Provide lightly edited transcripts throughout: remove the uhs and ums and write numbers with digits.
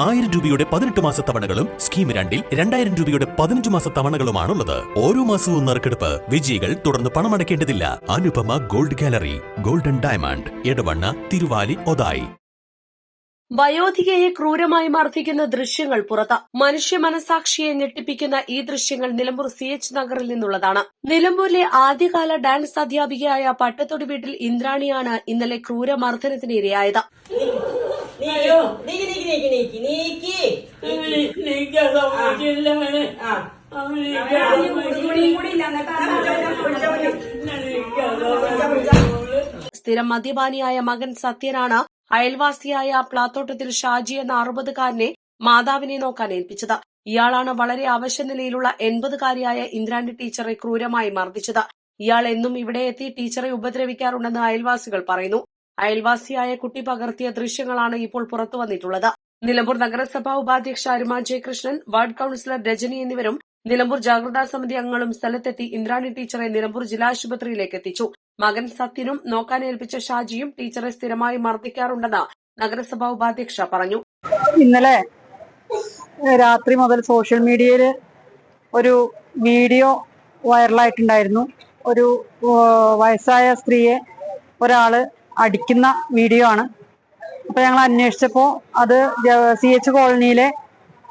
1000 രൂപയുടെ 18 മാസ തവണകളും സ്കീം 2-ൽ 2000 രൂപയുടെ 15 മാസ തവണകളുമാണുള്ളത്. ഓരോ മാസവും നറുക്കെടുപ്പ്. വിജയികൾ തുടർന്ന് പണമടയ്ക്കേണ്ടതില്ല. Anupama gold gallery, golden diamond, Edavanna, Thiruvali, Othayi. വയോധികയെ ക്രൂരമായി മർദ്ദിക്കുന്ന ദൃശ്യങ്ങൾ പുറത്ത്. മനുഷ്യ മനസാക്ഷിയെ ഞെട്ടിപ്പിക്കുന്ന ഈ ദൃശ്യങ്ങൾ നിലമ്പൂർ CH നഗറിൽ നിന്നുള്ളതാണ്. നിലമ്പൂരിലെ ആദ്യകാല ഡാൻസ് അധ്യാപികയായ പട്ടത്തൊടി വീട്ടിൽ ഇന്ദ്രാണിയാണ് ഇന്നലെ ക്രൂരമർദ്ദനത്തിന് ഇരയായത്. സ്ഥിരം മദ്യപാനിയായ മകൻ സത്യനാണ് അയൽവാസിയായ പ്ലാത്തോട്ടത്തിൽ ഷാജി എന്ന 60-കാരനെ മാതാവിനെ നോക്കാൻ ഏൽപ്പിച്ചത്. ഇയാളാണ് വളരെ അവശനിലയിലുള്ള 80-കാരിയായ ഇന്ദ്രാണി ടീച്ചറെ ക്രൂരമായി മർദ്ദിച്ചത്. ഇയാൾ എന്നും ഇവിടെ എത്തി ടീച്ചറെ ഉപദ്രവിക്കാറുണ്ടെന്ന് അയൽവാസികൾ പറയുന്നു. അയൽവാസിയായ കുട്ടി പകർത്തിയ ദൃശ്യങ്ങളാണ് ഇപ്പോൾ പുറത്തു വന്നിട്ടുള്ളത്. നിലമ്പൂർ നഗരസഭാ ഉപാധ്യക്ഷ അരുമ ജയകൃഷ്ണൻ, വാർഡ് കൌൺസിലർ രജനി എന്നിവരും നിലമ്പൂർ ജാഗ്രതാ സമിതി അംഗങ്ങളും സ്ഥലത്തെത്തി ഇന്ദ്രാണി ടീച്ചറെ നിലമ്പൂർ ജില്ലാ ആശുപത്രിയിലേക്ക് എത്തിച്ചു. മകൻ സത്യനും നോക്കാനേൽപ്പിച്ച ഷാജിയും ടീച്ചറെ സ്ഥിരമായി മർദ്ദിക്കാറുണ്ടെന്ന് നഗരസഭാ ഉപാധ്യക്ഷ പറഞ്ഞു. ഇന്നലെ രാത്രി മുതൽ സോഷ്യൽ മീഡിയയിൽ ഒരു വീഡിയോ വൈറലായിട്ടുണ്ടായിരുന്നു. ഒരു വയസ്സായ സ്ത്രീയെ ഒരാള് അടിക്കുന്ന വീഡിയോ ആണ്. അപ്പൊ ഞങ്ങൾ അന്വേഷിച്ചപ്പോൾ അത് CH കോളനിയിലെ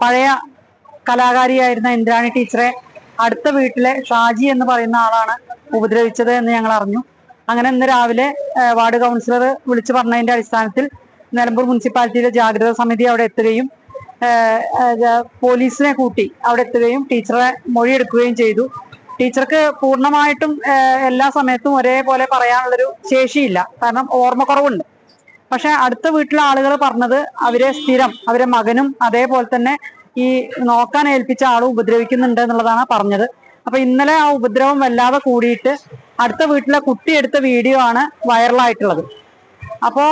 പഴയ കലാകാരിയായിരുന്ന ഇന്ദ്രാണി ടീച്ചറെ അടുത്ത വീട്ടിലെ ഷാജി എന്ന് പറയുന്ന ആളാണ് ഉപദ്രവിച്ചത് എന്ന് ഞങ്ങൾ അറിഞ്ഞു. അങ്ങനെ ഇന്ന് രാവിലെ വാർഡ് കൗൺസിലർ വിളിച്ചു പറഞ്ഞതിന്റെ അടിസ്ഥാനത്തിൽ നിലമ്പൂർ മുനിസിപ്പാലിറ്റിയിലെ ജാഗ്രതാ സമിതി അവിടെ എത്തുകയും പോലീസിനെ കൂട്ടി അവിടെ എത്തുകയും ടീച്ചറെ മൊഴിയെടുക്കുകയും ചെയ്തു. ടീച്ചർക്ക് പൂർണ്ണമായിട്ടും എല്ലാ സമയത്തും ഒരേപോലെ പറയാനുള്ളൊരു ശേഷിയില്ല, കാരണം ഓർമ്മക്കുറവുണ്ട്. പക്ഷെ അടുത്ത വീട്ടിലെ ആളുകൾ പറഞ്ഞത് അവരെ മകനും അതേപോലെ തന്നെ ഈ നോക്കാൻ ഏൽപ്പിച്ച ആളും ഉപദ്രവിക്കുന്നുണ്ട് എന്നുള്ളതാണ് പറഞ്ഞത്. അപ്പൊ ഇന്നലെ ആ ഉപദ്രവം വല്ലാതെ കൂടിയിട്ട് അടുത്ത വീട്ടിലെ കുട്ടി എടുത്ത വീഡിയോ ആണ് വൈറലായിട്ടുള്ളത്. അപ്പോ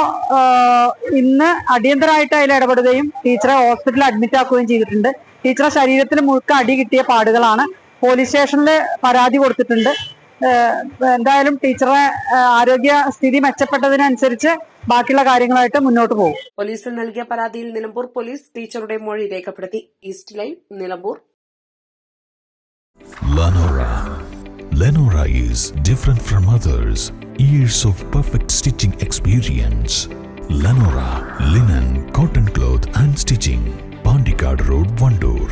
ഇന്ന് അടിയന്തരമായിട്ട് അതിൽ ഇടപെടുകയും ടീച്ചറെ ഹോസ്പിറ്റലിൽ അഡ്മിറ്റ് ആക്കുകയും ചെയ്തിട്ടുണ്ട്. ടീച്ചറെ ശരീരത്തിൽ മുഴുക്ക അടി കിട്ടിയ പാടുകളാണ്. പോലീസ് സ്റ്റേഷനിൽ പരാതി കൊടുത്തിട്ടുണ്ട്. എന്തായാലും ടീച്ചറെ ആരോഗ്യ സ്ഥിതി മെച്ചപ്പെട്ടതിനനുസരിച്ച് ബാക്കിയുള്ള കാര്യങ്ങളായിട്ട് മുന്നോട്ട് പോകും. പോലീസിൽ നൽകിയ പരാതിയിൽ നിലമ്പൂർ പോലീസ് ടീച്ചറുടെ മൊഴി രേഖപ്പെടുത്തി. East live, Nilambur. Lenora is different from others. Years of perfect stitching experience. Lenora linen, cotton cloth and stitching. Pandikad Road, Vandoor.